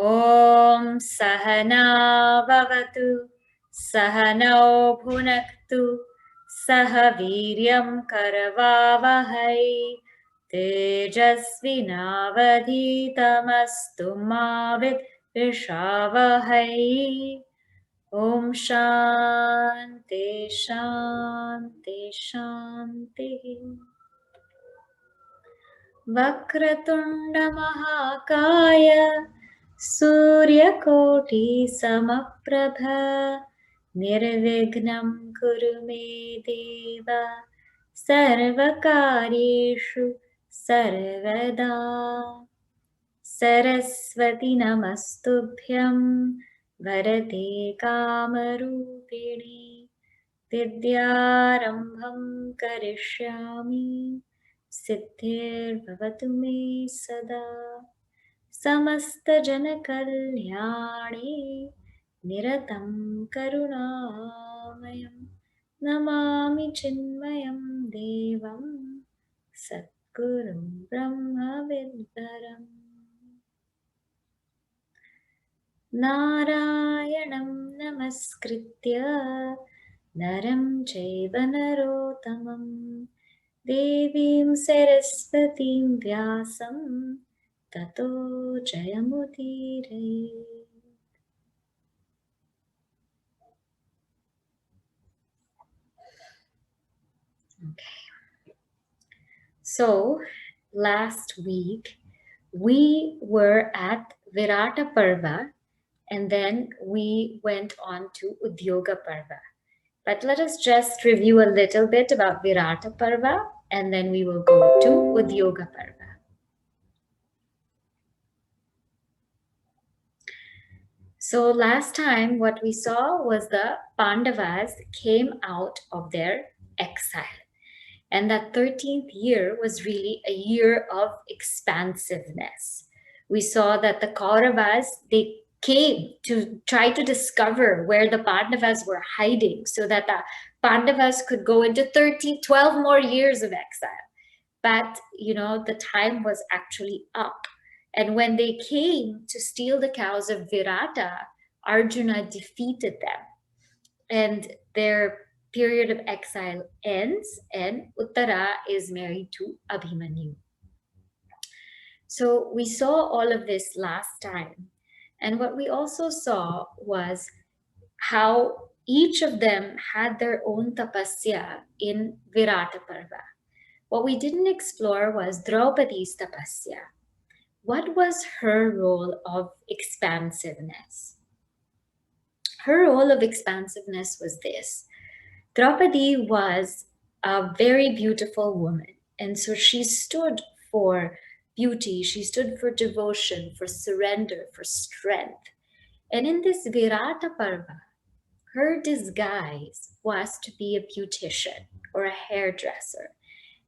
Om Sahana Bhavatu Sahanau Bhunaktu Saha Viryam Karavavahai Tejasvinavadhitamastu ma Vishavahai. Om Shanti Shanti Shanti. Vakratunda Mahakaya Surya Koti Samaprabha Nirvignam Kuru Me Deva Sarvakaryeshu Sarvada. Saraswati Namastubhyam Varade Kamarupini Vidyarambham Karishyami Siddhir Bhavatu Me Sada. Samasta Jana Kalyani Niratam Karunamayam Namami Chinmayam Devam Satgurum Brahma Vidvaram Narayanam Namaskritya Naram Chaiva Narotamam Devim Saraswatim Vyasam Tato Jayamudire. Okay. So last week we were at Virata Parva and then we went on to Udyoga Parva. But let us just review a little bit about Virata Parva and then we will go to Udyoga Parva. So last time what we saw was the Pandavas came out of their exile. And that 13th year was really a year of expansiveness. We saw that the Kauravas, they came to try to discover where the Pandavas were hiding so that the Pandavas could go into 12 more years of exile. But, the time was actually up. And when they came to steal the cows of Virata, Arjuna defeated them. And their period of exile ends and Uttara is married to Abhimanyu. So we saw all of this last time. And what we also saw was how each of them had their own tapasya in Virata Parva. What we didn't explore was Draupadi's tapasya. What was her role of expansiveness? Her role of expansiveness was this. Draupadi was a very beautiful woman, and so she stood for beauty, she stood for devotion, for surrender, for strength. And in this Virata Parva, her disguise was to be a beautician or a hairdresser,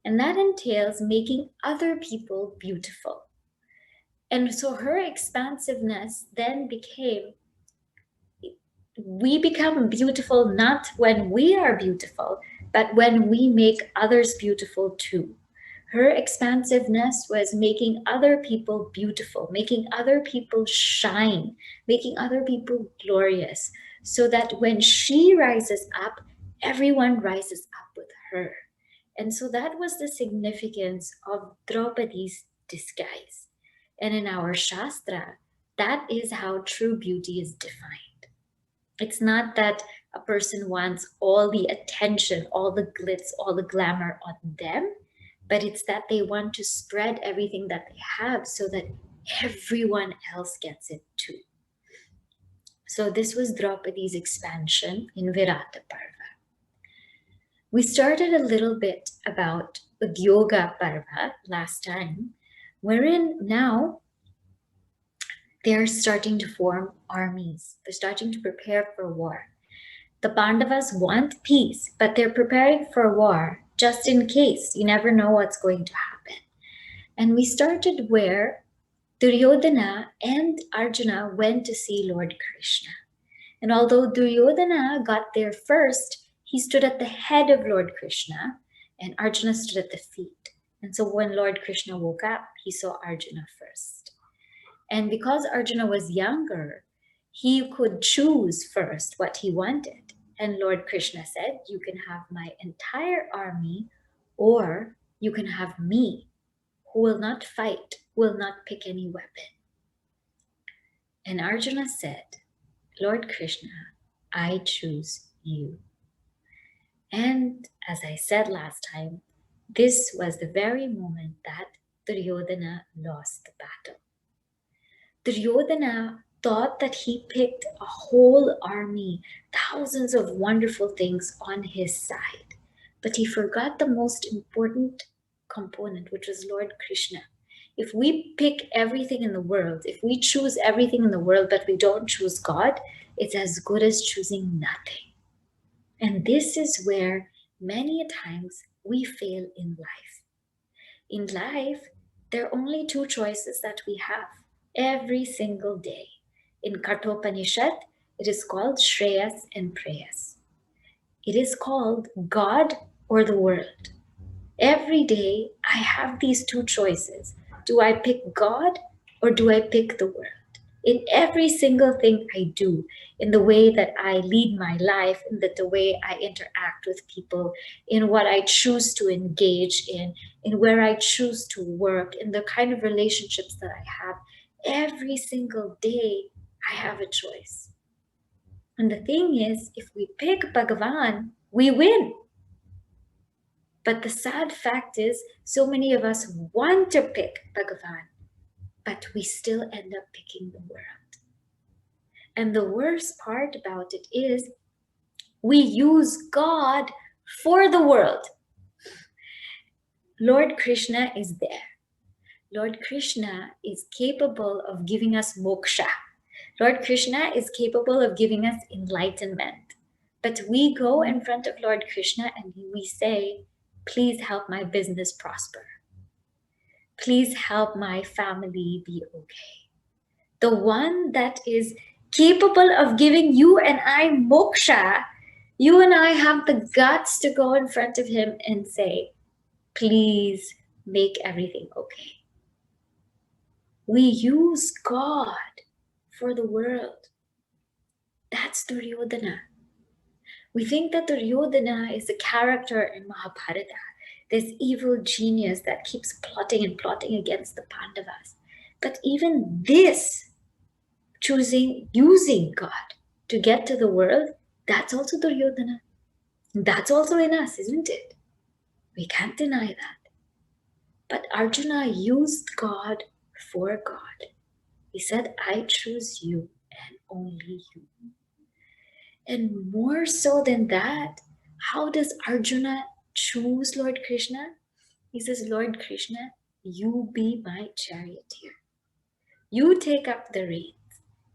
and that entails making other people beautiful. And so her expansiveness then became, we become beautiful not when we are beautiful, but when we make others beautiful too. Her expansiveness was making other people beautiful, making other people shine, making other people glorious, so that when she rises up, everyone rises up with her. And so that was the significance of Draupadi's disguise. And in our Shastra, that is how true beauty is defined. It's not that a person wants all the attention, all the glitz, all the glamour on them, but it's that they want to spread everything that they have so that everyone else gets it too. So this was Draupadi's expansion in Virata Parva. We started a little bit about Udyoga Parva last time, wherein now they're starting to form armies. They're starting to prepare for war. The Pandavas want peace, but they're preparing for war just in case. You never know what's going to happen. And we started where Duryodhana and Arjuna went to see Lord Krishna. And although Duryodhana got there first, he stood at the head of Lord Krishna and Arjuna stood at the feet. And so when Lord Krishna woke up, he saw Arjuna first. And because Arjuna was younger, he could choose first what he wanted. And Lord Krishna said, you can have my entire army, or you can have me, who will not fight, will not pick any weapon. And Arjuna said, Lord Krishna, I choose you. And as I said last time, this was the very moment that Duryodhana lost the battle. Duryodhana thought that he picked a whole army, thousands of wonderful things on his side, but he forgot the most important component, which was Lord Krishna. If we pick everything in the world, if we choose everything in the world, but we don't choose God, it's as good as choosing nothing. And this is where many a times we fail in life. In life, there are only two choices that we have every single day. In Kathopanishad, it is called Shreyas and Preyas. It is called God or the world. Every day, I have these two choices. Do I pick God or do I pick the world? In every single thing I do, in the way that I lead my life, in the way I interact with people, in what I choose to engage in where I choose to work, in the kind of relationships that I have, every single day I have a choice. And the thing is, if we pick Bhagavan, we win. But the sad fact is, so many of us want to pick Bhagavan, but we still end up picking the world. And the worst part about it is we use God for the world. Lord Krishna is there. Lord Krishna is capable of giving us moksha. Lord Krishna is capable of giving us enlightenment. But we go in front of Lord Krishna and we say, please help my business prosper. Please help my family be okay. The one that is capable of giving you and I moksha, you and I have the guts to go in front of him and say, please make everything okay. We use God for the world. That's Duryodhana. We think that Duryodhana is a character in Mahabharata, this evil genius that keeps plotting and plotting against the Pandavas. But even this, using God to get to the world, that's also Duryodhana. That's also in us, isn't it? We can't deny that. But Arjuna used God for God. He said, I choose you and only you. And more so than that, how does Arjuna choose Lord Krishna? He says, Lord Krishna, you be my charioteer. You take up the reins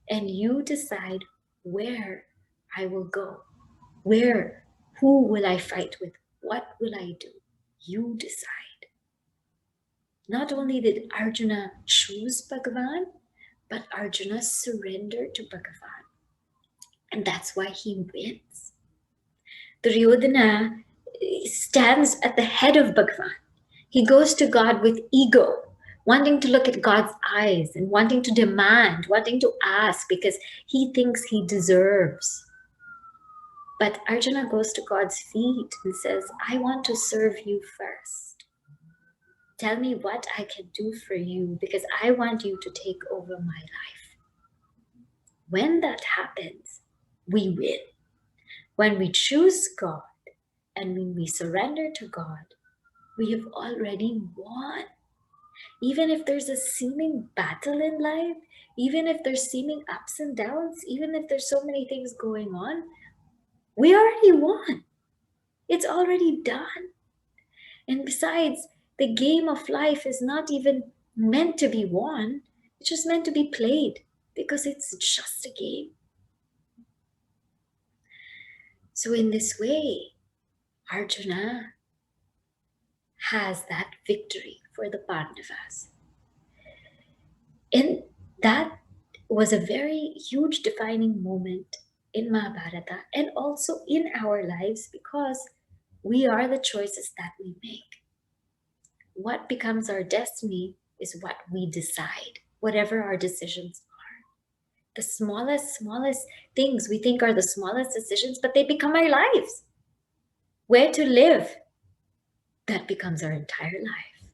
and you decide where I will go. Who will I fight with? What will I do? You decide. Not only did Arjuna choose Bhagavan, but Arjuna surrendered to Bhagavan. And that's why he wins. Duryodhana stands at the head of Bhagavan. He goes to God with ego, wanting to look at God's eyes and wanting to demand, wanting to ask because he thinks he deserves. But Arjuna goes to God's feet and says, I want to serve you first. Tell me what I can do for you because I want you to take over my life. When that happens, we win. When we choose God and when we surrender to God, we have already won. Even if there's a seeming battle in life, even if there's seeming ups and downs, even if there's so many things going on, we already won. It's already done. And besides, the game of life is not even meant to be won, it's just meant to be played because it's just a game. So, in this way, Arjuna has that victory for the Pandavas. And that was a very huge defining moment in Mahabharata and also in our lives because we are the choices that we make. What becomes our destiny is what we decide, whatever our decisions are. The smallest things we think are the smallest decisions, but they become our lives. Where to live, that becomes our entire life.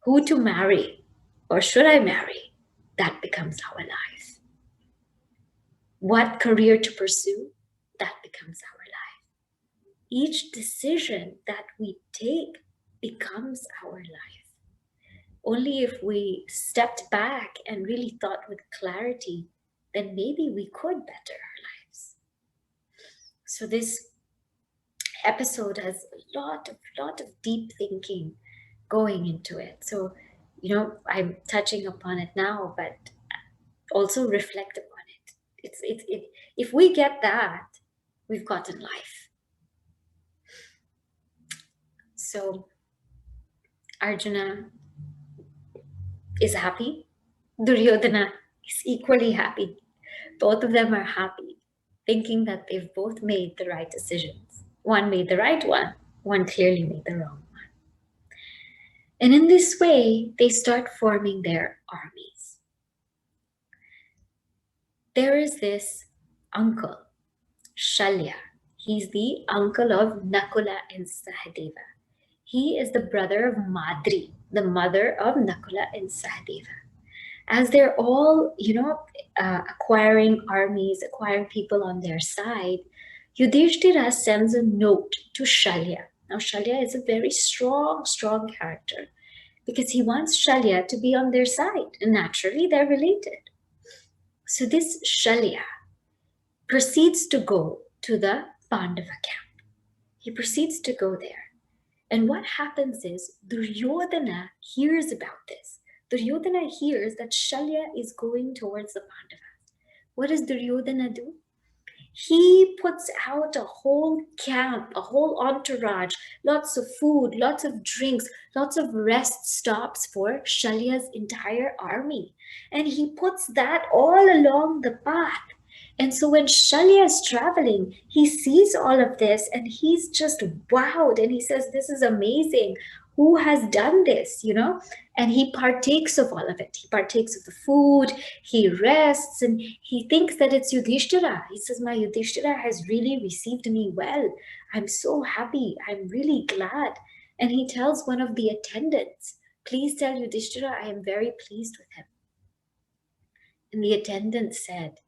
Who to marry, or should I marry, that becomes our life. What career to pursue, that becomes our life. Each decision that we take becomes our life. Only if we stepped back and really thought with clarity, then maybe we could better our lives. So this episode has a lot of deep thinking going into it. So, I'm touching upon it now, but also reflect upon it. If we get that, we've gotten life. So Arjuna is happy. Duryodhana is equally happy. Both of them are happy, thinking that they've both made the right decisions. One made the right one clearly made the wrong one. And in this way, they start forming their armies. There is this uncle, Shalya. He's the uncle of Nakula and Sahadeva. He is the brother of Madri, the mother of Nakula and Sahadeva. As they're all, acquiring armies, acquiring people on their side, Yudhishthira sends a note to Shalya. Now, Shalya is a very strong character because he wants Shalya to be on their side, and naturally they're related. So this Shalya proceeds to go to the Pandava camp. He proceeds to go there. And what happens is Duryodhana hears about this. Duryodhana hears that Shalya is going towards the Pandavas. What does Duryodhana do? He puts out a whole camp, a whole entourage, lots of food, lots of drinks, lots of rest stops for Shalya's entire army. And he puts that all along the path. And so when Shalya is traveling, he sees all of this and he's just wowed and he says, this is amazing. Who has done this, And he partakes of all of it. He partakes of the food, he rests, and he thinks that it's Yudhishthira. He says, my Yudhishthira has really received me well. I'm so happy. I'm really glad. And he tells one of the attendants, please tell Yudhishthira I am very pleased with him. And the attendant said,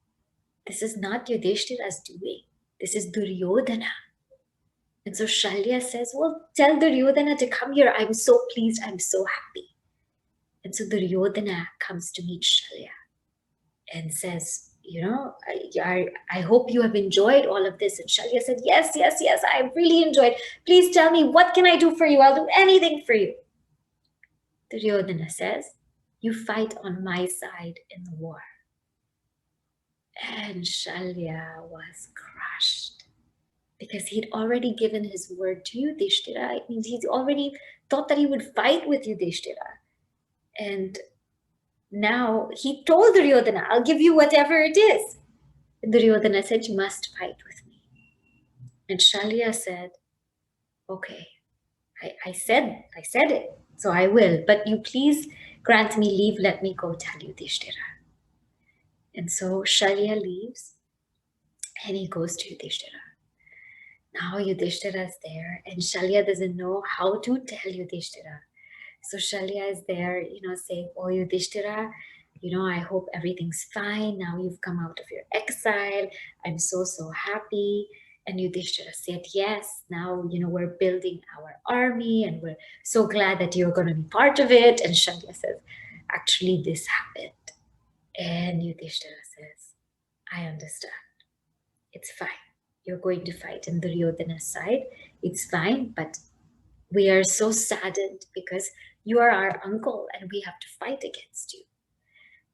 this is not Yudhishthira's doing. This is Duryodhana. And so Shalya says, well, tell Duryodhana to come here. I'm so pleased. I'm so happy. And so Duryodhana comes to meet Shalya and says, I hope you have enjoyed all of this. And Shalya said, yes, I really enjoyed. Please tell me, what can I do for you? I'll do anything for you. Duryodhana says, you fight on my side in the war. And Shalya was crushed because he'd already given his word to Yudhishthira. It means he's already thought that he would fight with Yudhishthira. And now he told Duryodhana, I'll give you whatever it is. And Duryodhana said, you must fight with me. And Shalya said, okay, I said it, so I will. But you please grant me leave, let me go tell Yudhishthira. And so Shalya leaves and he goes to Yudhishthira. Now Yudhishthira is there and Shalya doesn't know how to tell Yudhishthira. So Shalya is there, saying, oh Yudhishthira, I hope everything's fine. Now you've come out of your exile. I'm so happy. And Yudhishthira said, yes, now, we're building our army and we're so glad that you're going to be part of it. And Shalya says, actually, this happened. And Yudhishthira says, I understand. It's fine. You're going to fight in Duryodhana's side. It's fine, but we are so saddened because you are our uncle and we have to fight against you.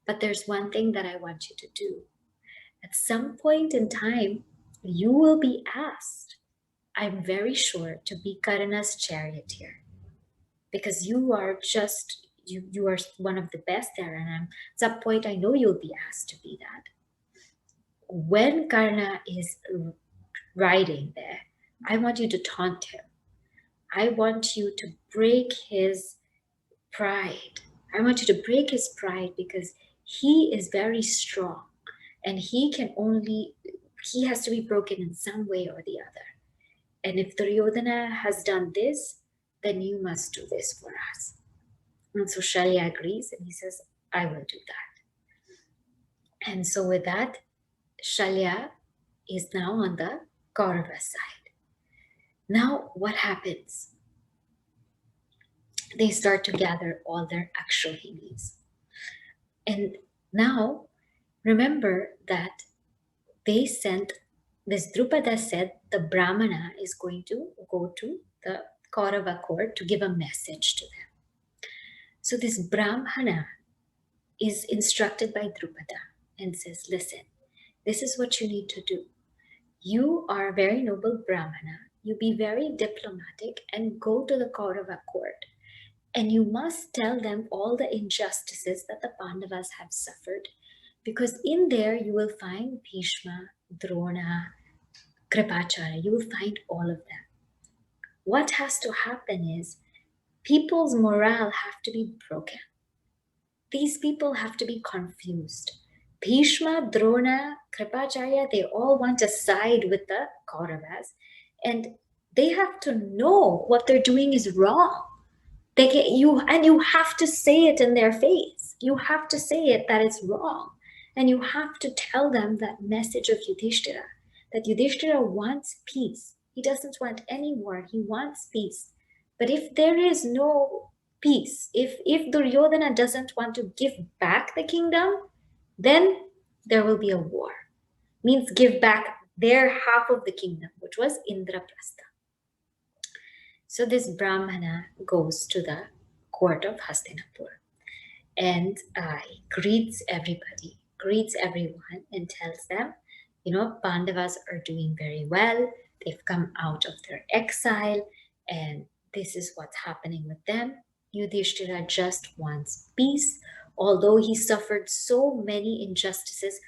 But there's one thing that I want you to do. At some point in time, you will be asked, I'm very sure, to be Karna's charioteer, because you are just, you are one of the best there, and at some point I know you'll be asked to be that. When Karna is riding there, I want you to taunt him. I want you to break his pride. I want you to break his pride because he is very strong and he has to be broken in some way or the other. And if Duryodhana has done this, then you must do this for us. And so Shalya agrees and he says, I will do that. And so with that, Shalya is now on the Kaurava side. Now what happens? They start to gather all their Akshohinis. And now remember that they sent, this Drupada said the Brahmana is going to go to the Kaurava court to give a message to them. So this Brahmana is instructed by Drupada and says, listen, this is what you need to do. You are a very noble Brahmana. You be very diplomatic and go to the Kaurava court. And you must tell them all the injustices that the Pandavas have suffered. Because in there you will find Bhishma, Drona, Kripacharya. You will find all of them. What has to happen is people's morale have to be broken. These people have to be confused. Bhishma, Drona, Kripacharya, they all want to side with the Kauravas. And they have to know what they're doing is wrong. You have to say it in their face. You have to say it that it's wrong. And you have to tell them that message of Yudhishthira, that Yudhishthira wants peace. He doesn't want any war. He wants peace. But if there is no peace, if Duryodhana doesn't want to give back the kingdom, then there will be a war. Means give back their half of the kingdom, which was Indraprastha. So this Brahmana goes to the court of Hastinapur and greets everybody, greets everyone and tells them, Pandavas are doing very well. They've come out of their exile and this is what's happening with them. Yudhishthira just wants peace, although he suffered so many injustices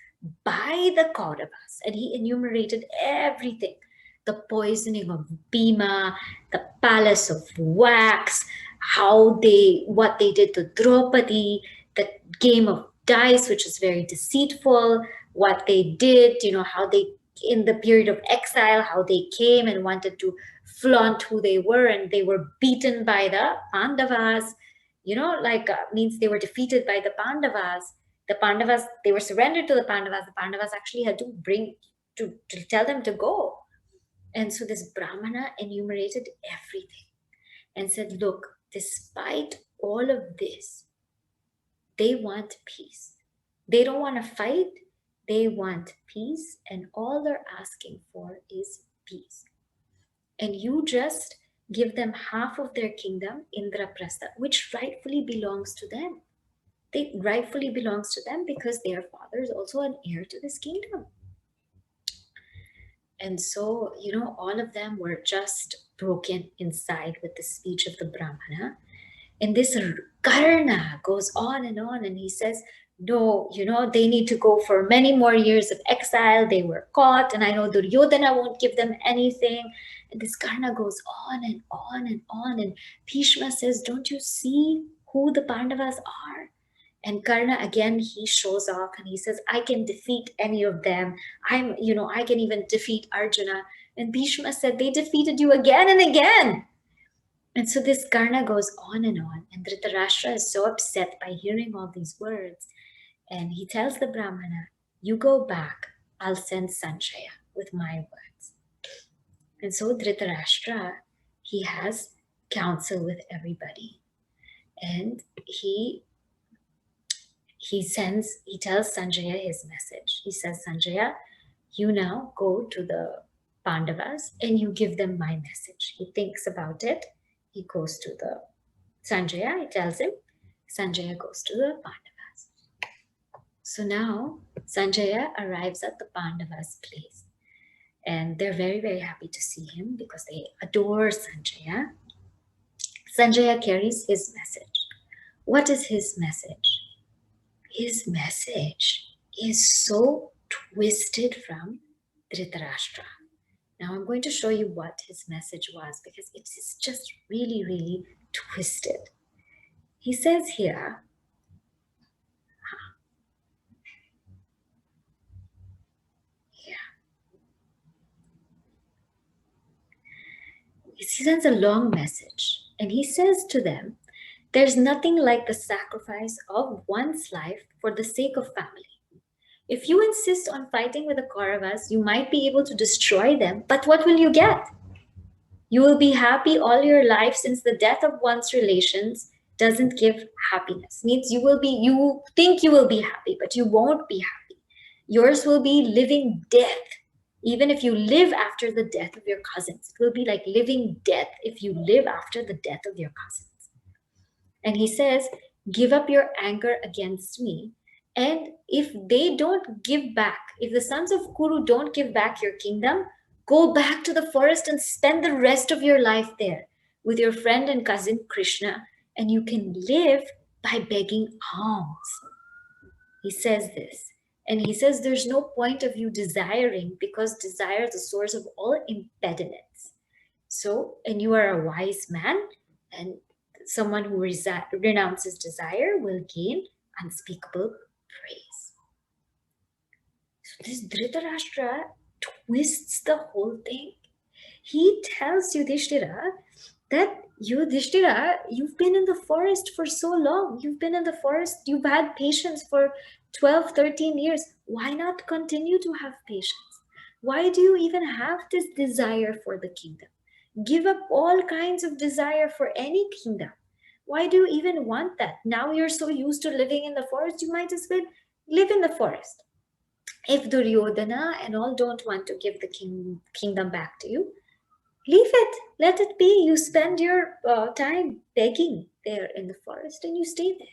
by the Kauravas. And he enumerated everything. The poisoning of Bhima, the palace of wax, what they did to Draupadi, the game of dice, which is very deceitful, what they did, how they, in the period of exile, how they came and wanted to flaunt who they were, and they were beaten by the Pandavas, means they were defeated by the Pandavas. The Pandavas, they were surrendered to the Pandavas. The Pandavas actually had to tell them to go. And so this Brahmana enumerated everything and said, look, despite all of this, they want peace. They don't want to fight. They want peace. And all they're asking for is peace. And you just give them half of their kingdom, Indraprastha, which rightfully belongs to them. It rightfully belongs to them because their father is also an heir to this kingdom. And so, all of them were just broken inside with the speech of the Brahmana. And this Karna goes on, and he says, no, they need to go for many more years of exile. They were caught, and I know Duryodhana won't give them anything. And this Karna goes on and on and on. And Bhishma says, don't you see who the Pandavas are? And Karna, again, he shows off and he says, I can defeat any of them. I can even defeat Arjuna. And Bhishma said, they defeated you again and again. And so this Karna goes on. And Dhritarashtra is so upset by hearing all these words. And he tells the Brahmana, you go back. I'll send Sanjaya with my words. And so Dhritarashtra, he has counsel with everybody. And he tells Sanjaya his message. He says, Sanjaya, you now go to the Pandavas and you give them my message. He thinks about it. He goes to the Sanjaya, he tells him. Sanjaya goes to the Pandavas. So now Sanjaya arrives at the Pandavas' place. And they're very, very happy to see him because they adore Sanjaya. Sanjaya carries his message. What is his message? His message is so twisted from Dhritarashtra. Now I'm going to show you what his message was because it is just really, really twisted. He says here, he sends a long message and he says to them, there's nothing like the sacrifice of one's life for the sake of family. If you insist on fighting with the Kauravas, you might be able to destroy them, but what will you get? You will be happy all your life since the death of one's relations doesn't give happiness. Means you think you will be happy, but you won't be happy. Yours will be living death. Even if you live after the death of your cousins, it will be like living death if you live after the death of your cousins. And he says, give up your anger against me. And if they don't give back, if the sons of Kuru don't give back your kingdom, go back to the forest and spend the rest of your life there with your friend and cousin Krishna, and you can live by begging alms. He says this. And he says there's no point of you desiring because desire is the source of all impediments. So, and you are a wise man, and someone who renounces desire will gain unspeakable praise. So this Dhritarashtra twists the whole thing. He tells Yudhishthira that Yudhishthira, you've been in the forest for so long. You've been in the forest, you've had patience for 12, 13 years. Why not continue to have patience? Why do you even have this desire for the kingdom? Give up all kinds of desire for any kingdom. Why do you even want that? Now you're so used to living in the forest, you might as well live in the forest. If Duryodhana and all don't want to give the kingdom back to you, leave it. Let it be. You spend your time begging there in the forest and you stay there.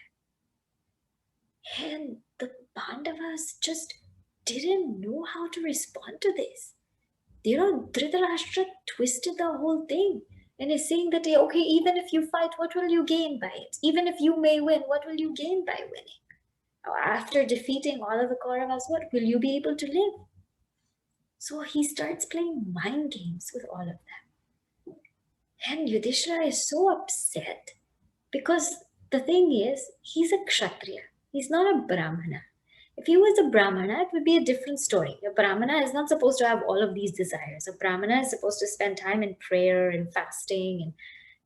And the Pandavas just didn't know how to respond to this. Dhritarashtra twisted the whole thing and is saying that, okay, even if you fight, what will you gain by it? Even if you may win, what will you gain by winning? After defeating all of the Kauravas, what will you be able to live? So he starts playing mind games with all of them. And Yudhishthira is so upset because the thing is, he's a Kshatriya. He's not a Brahmana. If he was a Brahmana, it would be a different story. A Brahmana is not supposed to have all of these desires. A Brahmana is supposed to spend time in prayer and fasting and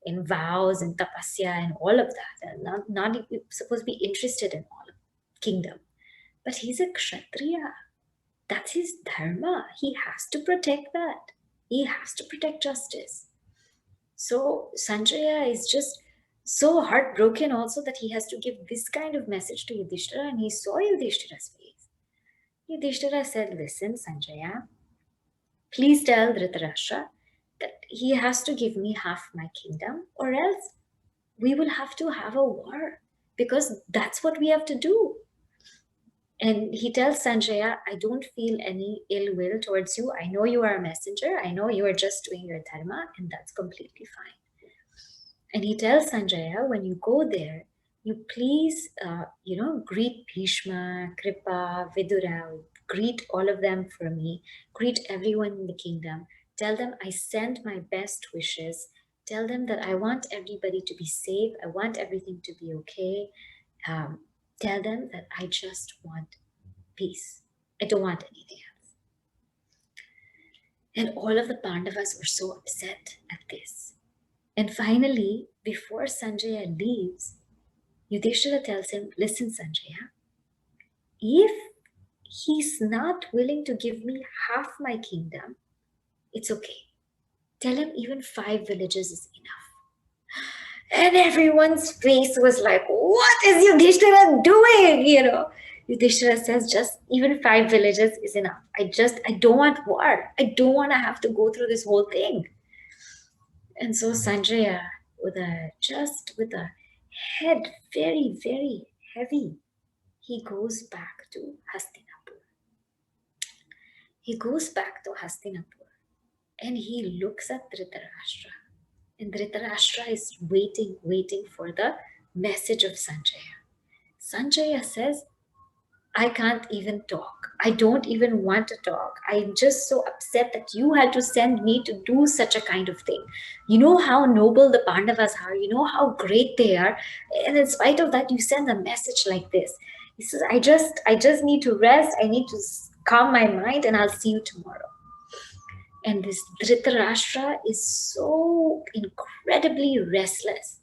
in vows and tapasya and all of that. And not supposed to be interested in all of kingdom. But he's a Kshatriya. That's his dharma. He has to protect that. He has to protect justice. So Sanjaya is just so heartbroken also that he has to give this kind of message to Yudhishthira, and he saw Yudhishthira's face. Yudhishthira said, listen, Sanjaya, please tell Dhritarashtra that he has to give me half my kingdom or else we will have to have a war because that's what we have to do. And he tells Sanjaya, I don't feel any ill will towards you. I know you are a messenger. I know you are just doing your dharma, and that's completely fine. And he tells Sanjaya, when you go there, you please, greet Bhishma, Kripa, Vidura, greet all of them for me. Greet everyone in the kingdom. Tell them I send my best wishes. Tell them that I want everybody to be safe. I want everything to be okay. Tell them that I just want peace. I don't want anything else. And all of the Pandavas were so upset at this. And finally, before Sanjaya leaves, Yudhishthira tells him, listen, Sanjaya, if he's not willing to give me half my kingdom, it's okay. Tell him even 5 villages is enough. And everyone's face was like, what is Yudhishthira doing? Yudhishthira says, just even 5 villages is enough. I don't want war. I don't want to have to go through this whole thing. And so Sanjaya, with a head very, very heavy, he goes back to Hastinapur. And he looks at Dhritarashtra. And Dhritarashtra is waiting for the message of Sanjaya. Sanjaya says, I can't even talk. I don't even want to talk. I'm just so upset that you had to send me to do such a kind of thing. You know how noble the Pandavas are. You know how great they are. And in spite of that, you send a message like this. He says, I just need to rest. I need to calm my mind and I'll see you tomorrow. And this Dhritarashtra is so incredibly restless.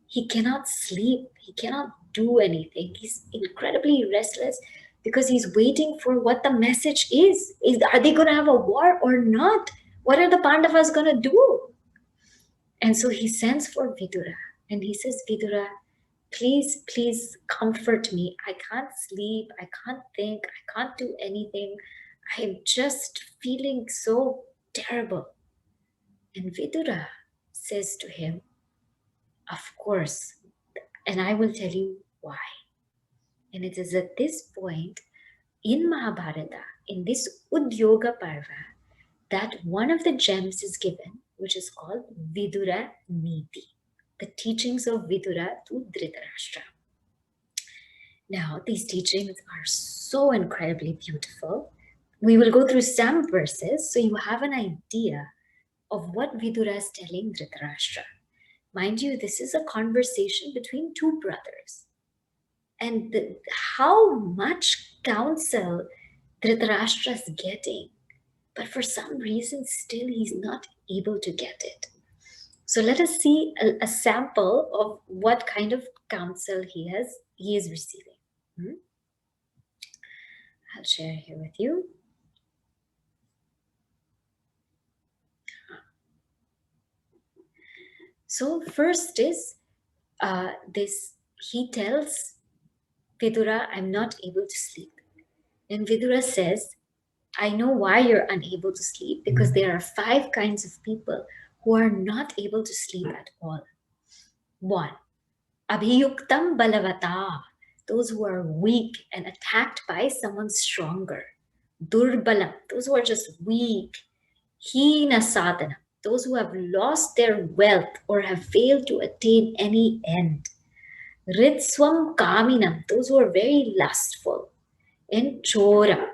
He cannot sleep. He cannot do anything. He's incredibly restless because he's waiting for what the message is. Are they going to have a war or not? What are the Pandavas going to do? And so he sends for Vidura and he says, Vidura, please comfort me. I can't sleep. I can't think. I can't do anything. I'm just feeling so terrible. And Vidura says to him, of course, and I will tell you why. And it is at this point in Mahabharata, in this Udyoga Parva, that one of the gems is given, which is called Vidura Niti, the teachings of Vidura to Dhritarashtra. Now, these teachings are so incredibly beautiful. We will go through some verses so you have an idea of what Vidura is telling Dhritarashtra. Mind you, this is a conversation between two brothers. And how much counsel Dhritarashtra is getting, but for some reason still he's not able to get it. So let us see a sample of what kind of counsel he is receiving. I'll share here with you. So first is this, he tells Vidura, I'm not able to sleep. And Vidura says, I know why you're unable to sleep, because there are 5 kinds of people who are not able to sleep at all. 1, Abhiyuktam Balavata, those who are weak and attacked by someone stronger. Durbalam, those who are just weak. Hina Sadhana, those who have lost their wealth or have failed to attain any end. Ritswam Kaminam, those who are very lustful. And Chora,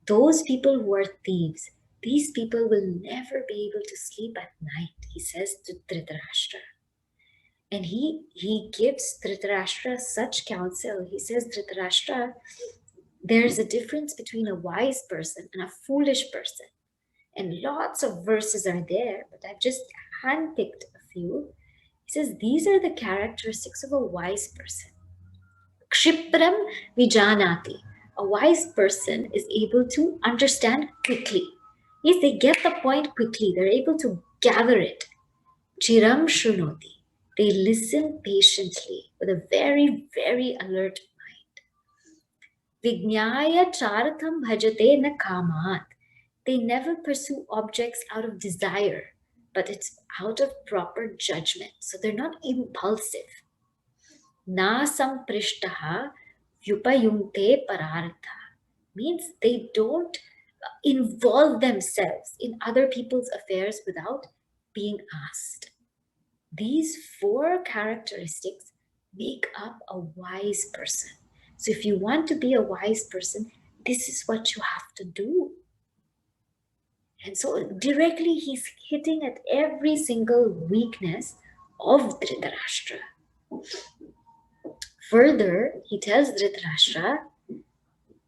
those people who are thieves. These people will never be able to sleep at night, he says to Dhritarashtra. And he gives Dhritarashtra such counsel. He says, Dhritarashtra, there's a difference between a wise person and a foolish person. And lots of verses are there, but I've just handpicked a few. He says, these are the characteristics of a wise person. Kshipram Vijanati. A wise person is able to understand quickly. Yes, they get the point quickly. They're able to gather it. Chiram Shrunoti. They listen patiently with a very, very alert mind. Vijnaya Charatham Bhajate na Kamat. They never pursue objects out of desire, but it's out of proper judgment. So they're not impulsive. Na samprishtaha vyupayunte parartha, means they don't involve themselves in other people's affairs without being asked. These 4 characteristics make up a wise person. So if you want to be a wise person, this is what you have to do. And so directly he's hitting at every single weakness of Dhritarashtra. Further, he tells Dhritarashtra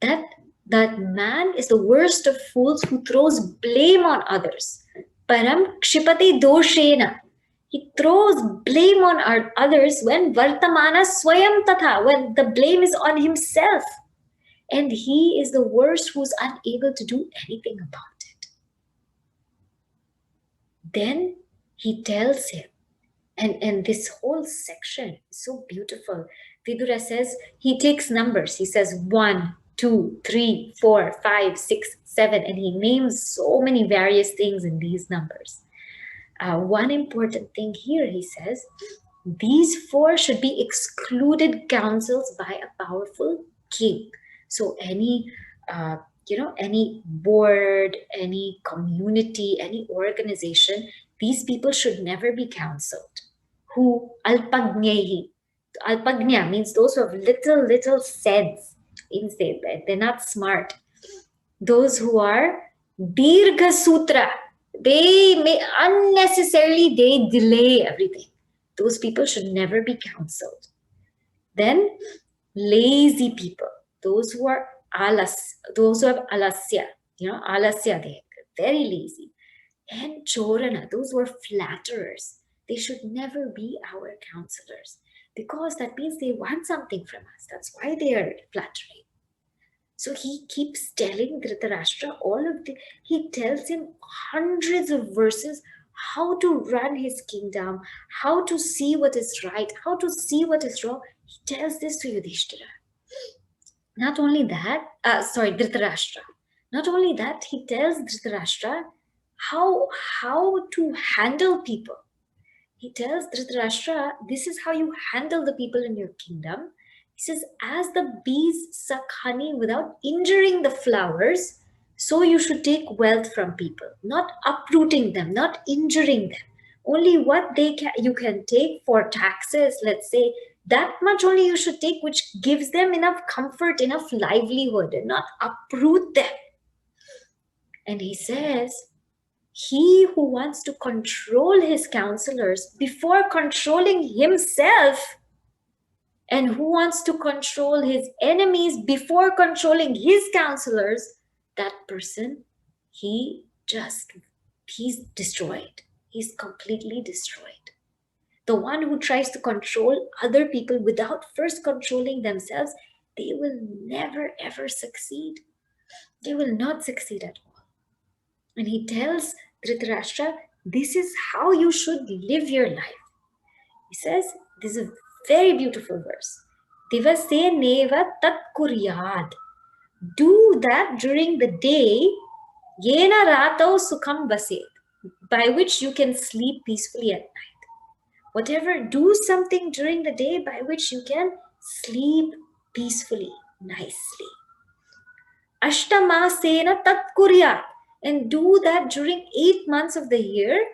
that man is the worst of fools who throws blame on others. Param kshipate doshena. He throws blame on others when vartamana swayam tatha, when the blame is on himself. And he is the worst who's unable to do anything about it. Then he tells him, and this whole section is so beautiful. Vidura says, he takes numbers. He says 1, 2, 3, 4, 5, 6, 7, and he names so many various things in these numbers. One important thing here, he says, these 4 should be excluded councils by a powerful king. So any any board, any community, any organization, these people should never be counseled. Who alpagnehi. Alpagnya means those who have little sense. Instead, they're not smart. Those who are dirgha sutra, they may unnecessarily they delay everything. Those people should never be counseled. Then lazy people, those who are those who have alasya, alasya, they are very lazy. And chorana, those who are flatterers, they should never be our counselors, because that means they want something from us. That's why they are flattering. So he keeps telling Dhritarashtra he tells him hundreds of verses how to run his kingdom, how to see what is right, how to see what is wrong. He tells this to Yudhishthira. Not only that, Dhritarashtra. Not only that, he tells Dhritarashtra how to handle people. He tells Dhritarashtra, this is how you handle the people in your kingdom. He says, as the bees suck honey without injuring the flowers, so you should take wealth from people, not uprooting them, not injuring them. Only what you can take for taxes, let's say, that much only you should take, which gives them enough comfort, enough livelihood, and not uproot them. And he says, he who wants to control his counselors before controlling himself, and who wants to control his enemies before controlling his counselors, that person, he's destroyed. He's completely destroyed. The one who tries to control other people without first controlling themselves, they will never ever succeed. They will not succeed at all. And he tells Dhritarashtra, this is how you should live your life. He says, this is a very beautiful verse. Divase neva tat kuryad. Do that during the day, yena ratau sukham vaset, by which you can sleep peacefully at night. Do something during the day by which you can sleep peacefully, nicely. Ashtamasena tat kuryat. And do that during 8 months of the year,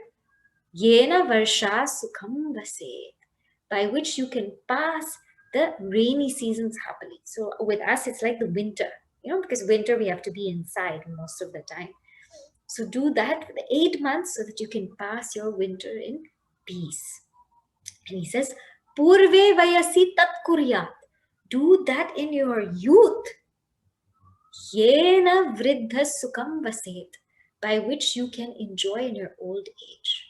yena varsha sukham vaset, by which you can pass the rainy seasons happily. So with us, it's like the winter, because winter we have to be inside most of the time. So do that for the 8 months so that you can pass your winter in peace. And he says, Purve vayasi tat kuryat. Do that in your youth. Yena vriddha sukham vaset, by which you can enjoy in your old age.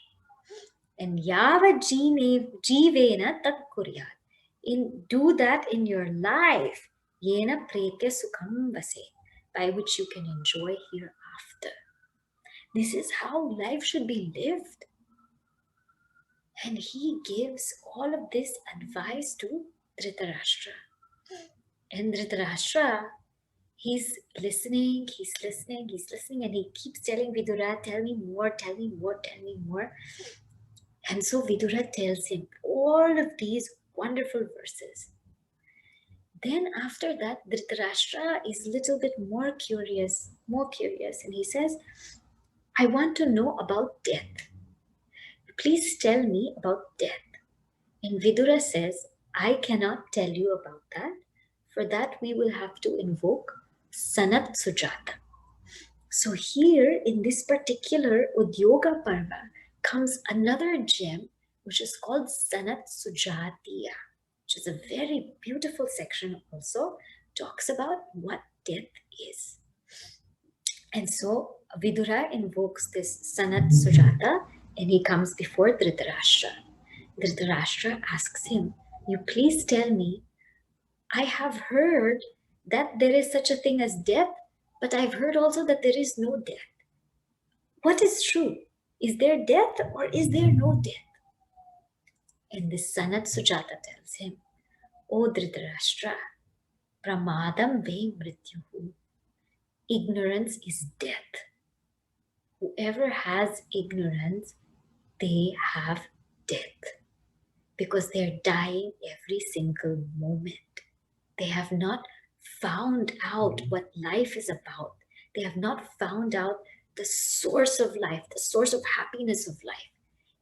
And yava jivena tat kuryat. Do that in your life. Yena pretya sukham vaset, by which you can enjoy hereafter. This is how life should be lived. And he gives all of this advice to Dhritarashtra. And Dhritarashtra, he's listening, and he keeps telling Vidura, tell me more. And so Vidura tells him all of these wonderful verses. Then after that, Dhritarashtra is a little bit more curious, and he says, I want to know about death. Please tell me about death. And Vidura says, I cannot tell you about that. For that, we will have to invoke Sanat Sujata. So here in this particular Udyoga Parva comes another gem, which is called Sanat Sujatiya, which is a very beautiful section also, talks about what death is. And so Vidura invokes this Sanat Sujata, and he comes before Dhritarashtra. Dhritarashtra asks him, you please tell me, I have heard that there is such a thing as death, but I've heard also that there is no death. What is true? Is there death or is there no death? And this Sanat Sujata tells him, O Dhritarashtra, pramadam ve mrityuhu. Ignorance is death. Whoever has ignorance, they have death. Because they're dying every single moment. They have not found out what life is about. They have not found out the source of life, the source of happiness of life.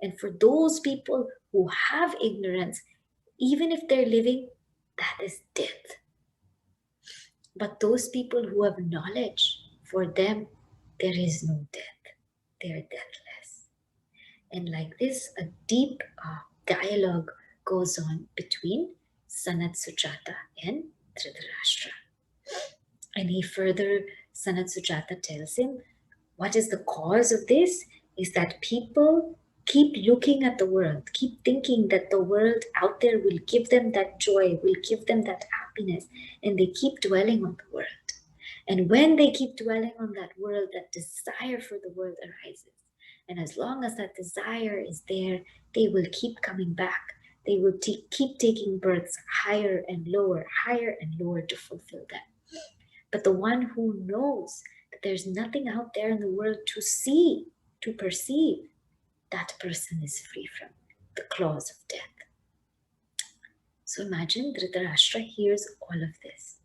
And for those people who have ignorance, even if they're living, that is death. But those people who have knowledge, for them, there is no death. They are deathless. And like this, a deep dialogue goes on between Sanat Sujata and Dhritarashtra. And Sanat Sujata tells him, what is the cause of this? Is that people keep looking at the world, keep thinking that the world out there will give them that joy, will give them that happiness, and they keep dwelling on the world. And when they keep dwelling on that world, that desire for the world arises. And as long as that desire is there, they will keep coming back. They will keep taking births higher and lower to fulfill them. But the one who knows that there's nothing out there in the world to see, to perceive, that person is free from the claws of death. So imagine Dhritarashtra hears all of this.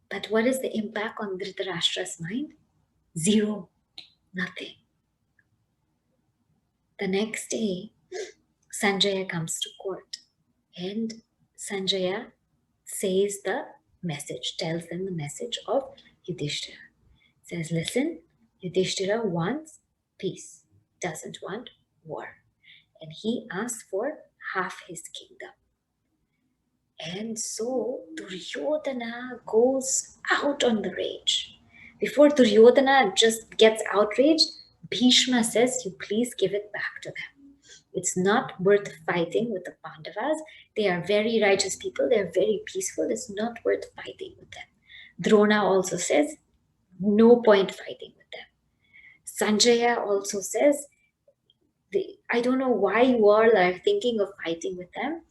But what is the impact on Dhritarashtra's mind? Zero. Nothing. The next day, Sanjaya comes to court and Sanjaya says the message, tells them the message of Yudhishthira. Says, listen, Yudhishthira wants peace, doesn't want war. And he asks for half his kingdom. And so Duryodhana goes out on the rage. Before Duryodhana just gets outraged, Bhishma says, you please give it back to them. It's not worth fighting with the Pandavas. They are very righteous people. They're very peaceful. It's not worth fighting with them. Drona also says, no point fighting with them. Sanjaya also says, I don't know why you all are thinking of fighting with them.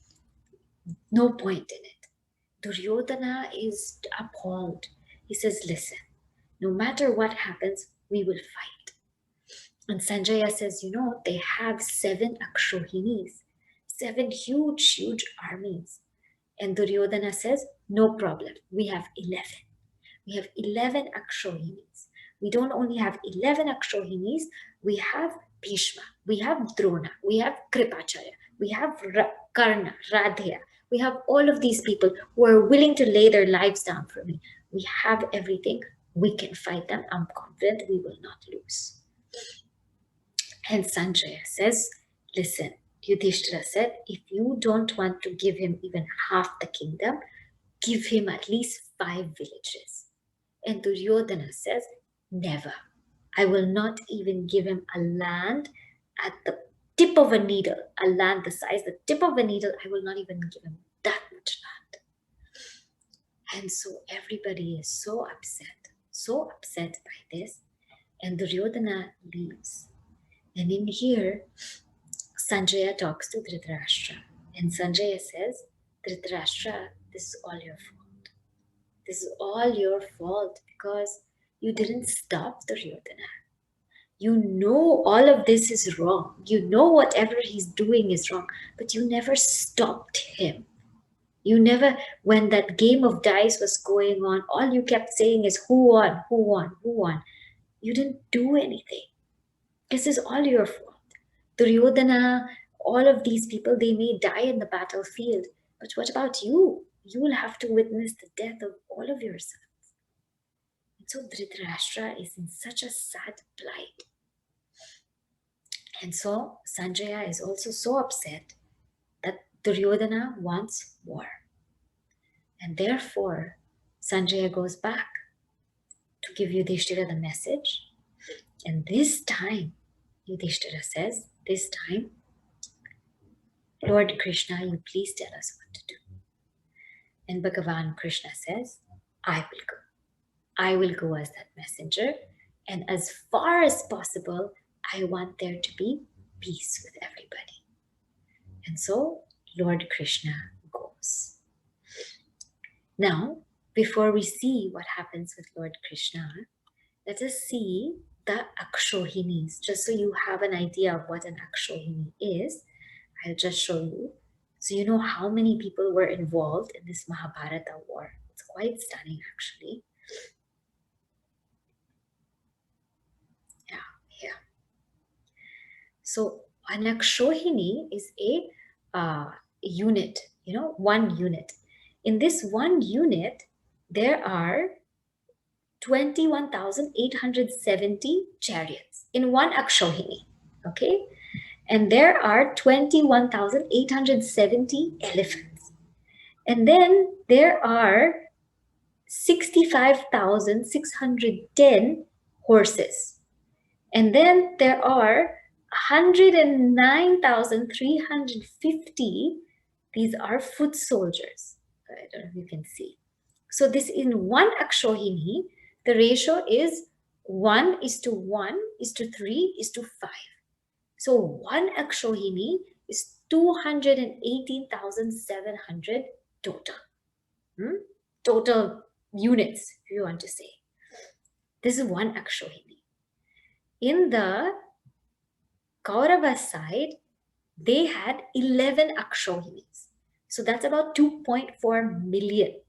No point in it. Duryodhana is appalled. He says, listen, no matter what happens, we will fight. And Sanjaya says, they have 7 Akshohinis, 7 huge armies. And Duryodhana says, no problem, we have 11. We have 11 Akshohinis. We don't only have 11 Akshohinis, we have Bhishma, we have Drona, we have Kripacharya, we have Karna, Radheya. We have all of these people who are willing to lay their lives down for me. We have everything. We can fight them. I'm confident we will not lose. And Sanjaya says, listen, Yudhishthira said, if you don't want to give him even half the kingdom, give him at least 5 villages. And Duryodhana says, never. I will not even give him a land at the tip of a needle, a land the size, the tip of a needle. I will not even give him that much land. And so everybody is so upset by this. And Duryodhana leaves. And in here, Sanjaya talks to Dhritarashtra. And Sanjaya says, Dhritarashtra, this is all your fault. This is all your fault because you didn't stop Duryodhana. You know all of this is wrong. You know whatever he's doing is wrong, but you never stopped him. You never, when that game of dice was going on, all you kept saying is who won, who won, who won. You didn't do anything. This is all your fault. Duryodhana, all of these people, they may die in the battlefield, but what about you? You will have to witness the death of all of your sons. And so Dhritarashtra is in such a sad plight. And so Sanjaya is also so upset that Duryodhana wants war. And therefore, Sanjaya goes back to give Yudhishthira the message. And this time, Yudhishthira says, this time, Lord Krishna, you please tell us what to do. And Bhagavan Krishna says, I will go. I will go as that messenger. And as far as possible, I want there to be peace with everybody. And so Lord Krishna goes. Now, before we see what happens with Lord Krishna, let us see the Akshohinis, just so you have an idea of what an Akshohini is. I'll just show you. So you know how many people were involved in this Mahabharata war. It's quite stunning, actually. Yeah, here. So an Akshohini is a unit, one unit. In this one unit, there are 21,870 chariots in one Akshohini, okay? And there are 21,870 elephants. And then there are 65,610 horses. And then there are 109,350, these are foot soldiers. I don't know if you can see. So this in one Akshohini, the ratio is 1:1:3:5. So one Akshohini is 218,700 total. Total units, if you want to say. This is one Akshohini. In the Kaurava side, they had 11 Akshohinis. So that's about 2.4 million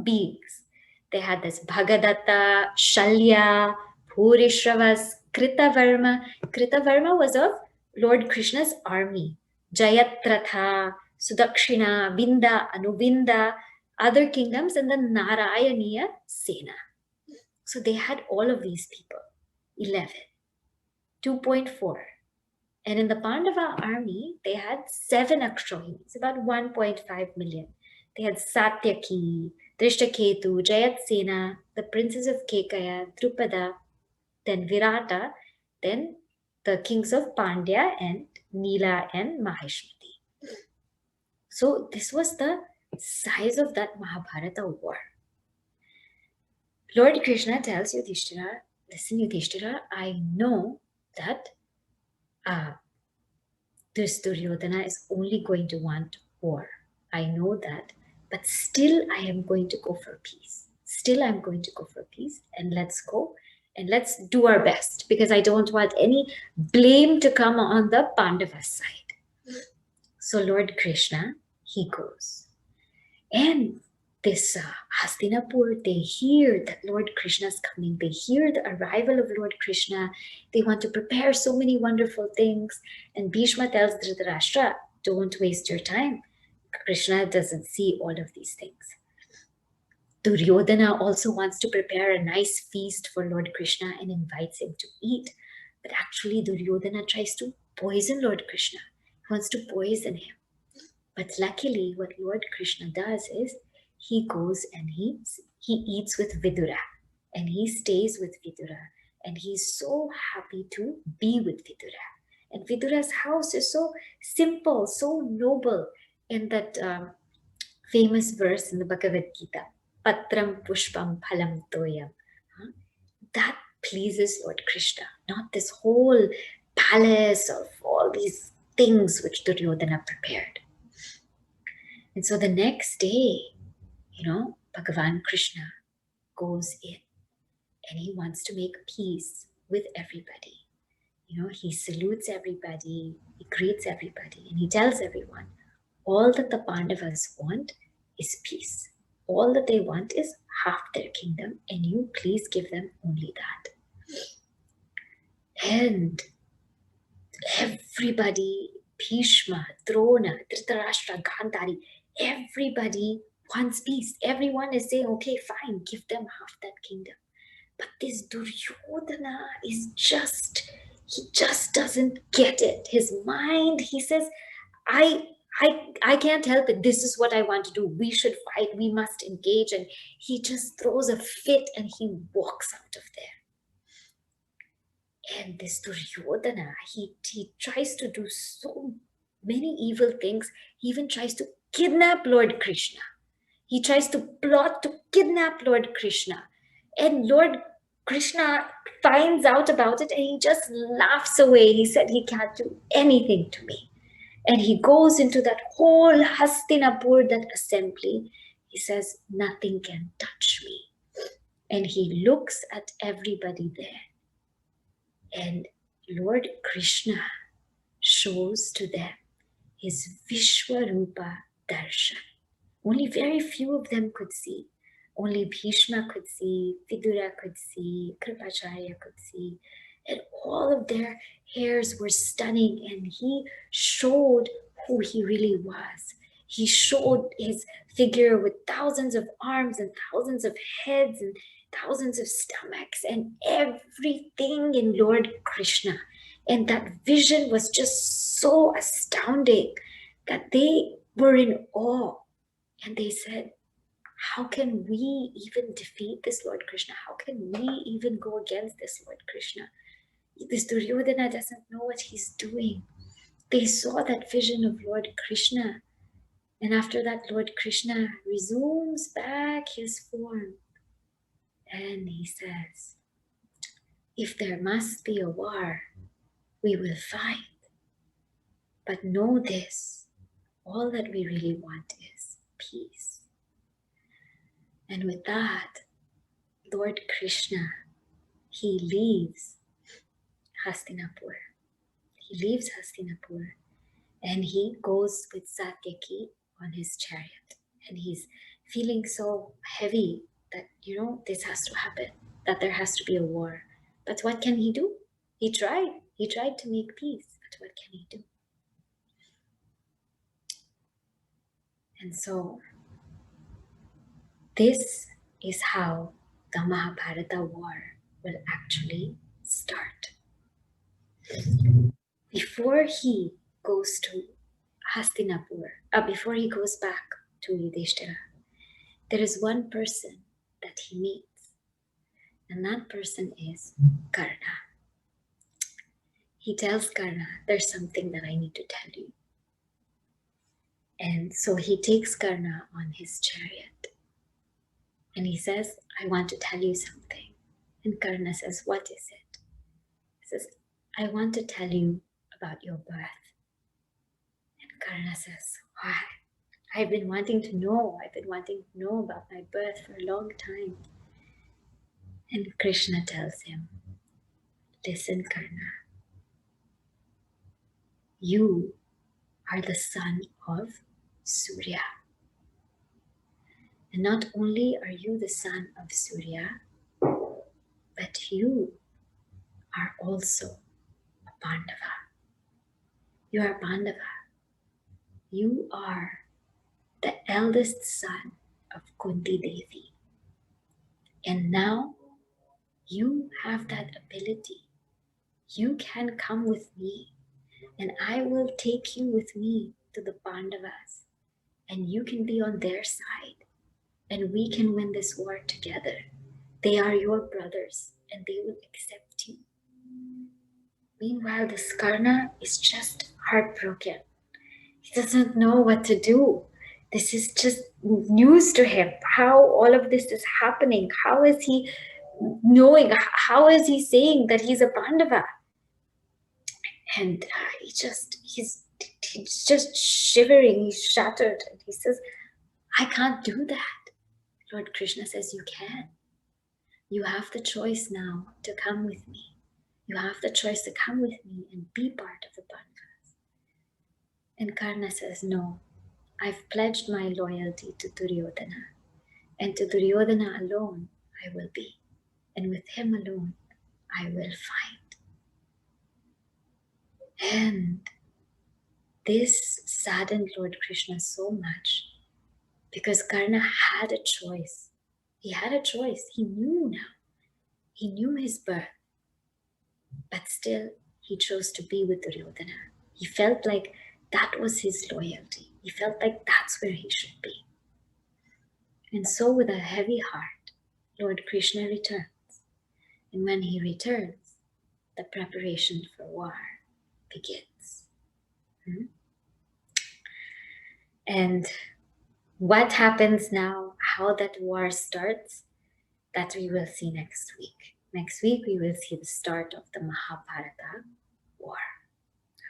beings. They had this Bhagadatta, Shalya, Bhurishravas, Kritavarma. Kritavarma was of Lord Krishna's army. Jayatratha, Sudakshina, Vinda, Anuvinda, other kingdoms, and the Narayaniya Sena. So they had all of these people, 11, 2.4. And in the Pandava army, they had 7 Akshohinis, about 1.5 million. They had Satyaki, Drishtaketu, Jayatsena, the princes of Kekaya, Drupada, then Virata, then the kings of Pandya and Nila and Maheshmati. So this was the size of that Mahabharata war. Lord Krishna tells Yudhishthira, listen Yudhishthira, I know that this Duryodhana is only going to want war. I know that, but still I am going to go for peace. Still I'm going to go for peace, and let's go and let's do our best, because I don't want any blame to come on the Pandava side. So Lord Krishna, he goes. And this Hastinapur, they hear that Lord Krishna is coming. They hear the arrival of Lord Krishna. They want to prepare so many wonderful things. And Bhishma tells Dhritarashtra, don't waste your time. Krishna doesn't see all of these things. Duryodhana also wants to prepare a nice feast for Lord Krishna and invites him to eat. But actually Duryodhana tries to poison Lord Krishna. He wants to poison him. But luckily, what Lord Krishna does is he goes and he eats with Vidura, and he stays with Vidura, and he's so happy to be with Vidura. And Vidura's house is so simple, so noble. In that famous verse in the Bhagavad Gita, Patram Pushpam Phalam Toyam. That pleases Lord Krishna, not this whole palace of all these things which Duryodhana prepared. And so the next day, Bhagavan Krishna goes in and he wants to make peace with everybody. He salutes everybody, he greets everybody, and he tells everyone, all that the Pandavas want is peace. All that they want is half their kingdom, and you please give them only that. And everybody, Bhishma, Drona, Dhritarashtra, Gandhari, everybody wants peace. Everyone is saying, okay, fine, give them half that kingdom. But this Duryodhana is he just doesn't get it. His mind, he says, I can't help it. This is what I want to do. We should fight. We must engage. And he just throws a fit and he walks out of there. And this Duryodhana, he tries to do so many evil things. He even tries to kidnap Lord Krishna. He tries to plot to kidnap Lord Krishna. And Lord Krishna finds out about it and he just laughs away. He said he can't do anything to me. And he goes into that whole Hastinapur, that assembly. He says, nothing can touch me. And he looks at everybody there. And Lord Krishna shows to them his Vishwarupa Darshan. Only very few of them could see. Only Bhishma could see, Vidura could see, Kripacharya could see. And all of their hairs were stunning, and he showed who he really was. He showed his figure with thousands of arms and thousands of heads and thousands of stomachs and everything in Lord Krishna. And that vision was just so astounding that they were in awe. And they said, how can we even defeat this Lord Krishna? How can we even go against this Lord Krishna? This Duryodhana doesn't know what he's doing. They saw that vision of Lord Krishna. And after that, Lord Krishna resumes back his form. And he says, if there must be a war, we will fight. But know this, all that we really want is peace. And with that, Lord Krishna, he leaves Hastinapur. He leaves Hastinapur and he goes with Satyaki on his chariot. And he's feeling so heavy that, this has to happen, that there has to be a war. But what can he do? He tried. He tried to make peace, but what can he do? And so, this is how the Mahabharata war will actually start. Before he goes to Hastinapur, before he goes back to Yudhishthira, there is one person that he meets, and that person is Karna. He tells Karna, there's something that I need to tell you. And so he takes Karna on his chariot, and he says, I want to tell you something. And Karna says, what is it? He says, I want to tell you about your birth. And Karna says, why? I've been wanting to know about my birth for a long time. And Krishna tells him, listen, Karna, you are the son of Surya. And not only are you the son of Surya, but you are also a Pandava. You are Pandava. You are the eldest son of Kunti Devi. And now you have that ability. You can come with me, and I will take you with me to the Pandavas, and you can be on their side, and we can win this war together. They are your brothers, and they will accept you. Meanwhile, this Karna is just heartbroken. He doesn't know what to do. This is just news to him, how all of this is happening. How is he knowing? How is he saying that he's a Pandava? And he's just shivering. He's shattered. And he says, I can't do that. Lord Krishna says, you can. You have the choice now to come with me. You have the choice to come with me and be part of the Pandavas. And Karna says, no, I've pledged my loyalty to Duryodhana. And to Duryodhana alone I will be. And with him alone I will fight. And this saddened Lord Krishna so much because Karna had a choice. He had a choice. He knew now. He knew his birth. But still, he chose to be with Duryodhana. He felt like that was his loyalty. He felt like that's where he should be. And so with a heavy heart, Lord Krishna returns. And when he returns, the preparation for war begins. And what happens now, how that war starts, that we will see next week. Next week, we will see the start of the Mahabharata war.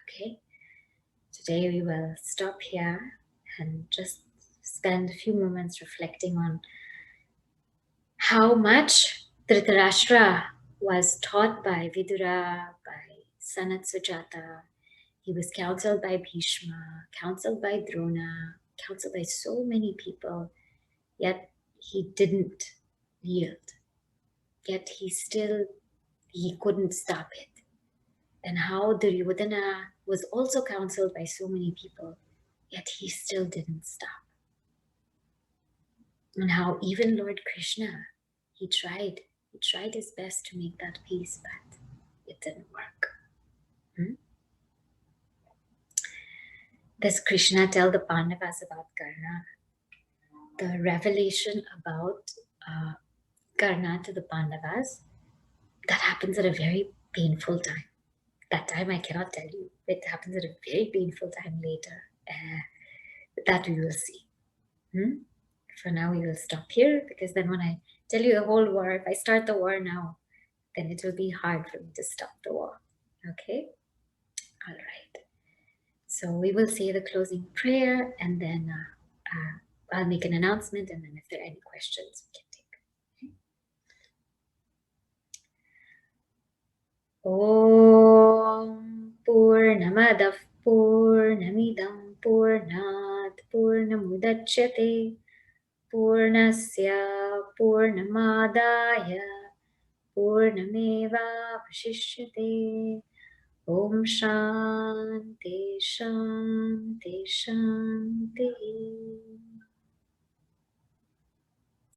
Okay? Today, we will stop here and just spend a few moments reflecting on how much Dhritarashtra was taught by Vidura, by Sanat Sujata. He was counseled by Bhishma, counseled by Drona, counseled by so many people, yet he didn't yield. Yet he couldn't stop it. And how Duryodhana was also counseled by so many people, yet he still didn't stop. And how even Lord Krishna, he tried his best to make that peace, but it didn't work. Does Krishna tell the Pandavas about Karna? The revelation about Karna to the Pandavas, that happens at a very painful time. That time I cannot tell you. It happens at a very painful time later. That we will see. For now, we will stop here, because then when I tell you the whole war, if I start the war now, then it will be hard for me to stop the war. Okay? All right. So we will say the closing prayer, and then I'll make an announcement, and then if there are any questions, we can take. Om Purnamadah Purnamidam Purnat Purnamudachyate Purnasya Purnamadaya Purnameva Vashishyate. Om Shanti Shanti Shanti.